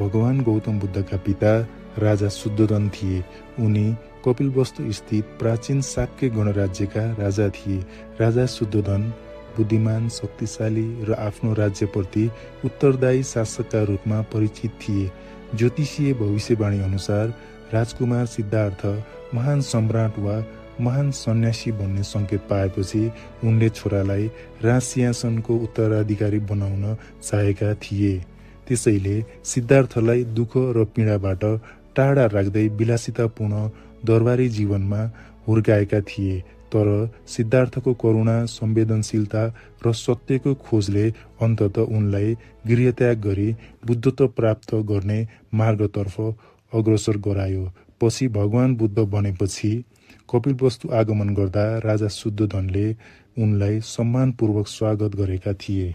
भगवान गौतम बुद्धका पिता राजा शुद्धोधन थिए। उनी कपिलवस्तु स्थित प्राचीन शाक्य गणराज्यका राजा थिए। राजा शुद्धोधन बुद्धिमान, शक्तिशाली र आफ्नो राज्यप्रति उत्तरदायी शासकका रूपमा परिचित थिए। ज्योतिषीय भविष्यवाणी अनुसार राजकुमार सिद्धार्थ महान सम्राट वा महान सन्यासी बन्ने संकेत पाएपछि उनले छोरालाई राजसिंहासनको उत्तराधिकारी बनाउन चाहेका थिए। त्यसैले सिद्धार्थलाई दुःख र पीडाबाट टाढा राख्दै विलासितापूर्ण दरबारी जीवनमा हुर्काएका थिए। तर सिद्धार्थको करुणा, संवेदनशीलता र सत्यको खोजले अन्ततः उनलाई गृहत्याग गरी बुद्धत्व प्राप्त गर्ने मार्गतर्फ अग्रसर गरायो। पछि भगवान बुद्ध बनेपछि कपिलवस्तु आगमन गर्दा राजा शुद्धोधनले उनलाई सम्मानपूर्वक स्वागत गरेका थिए।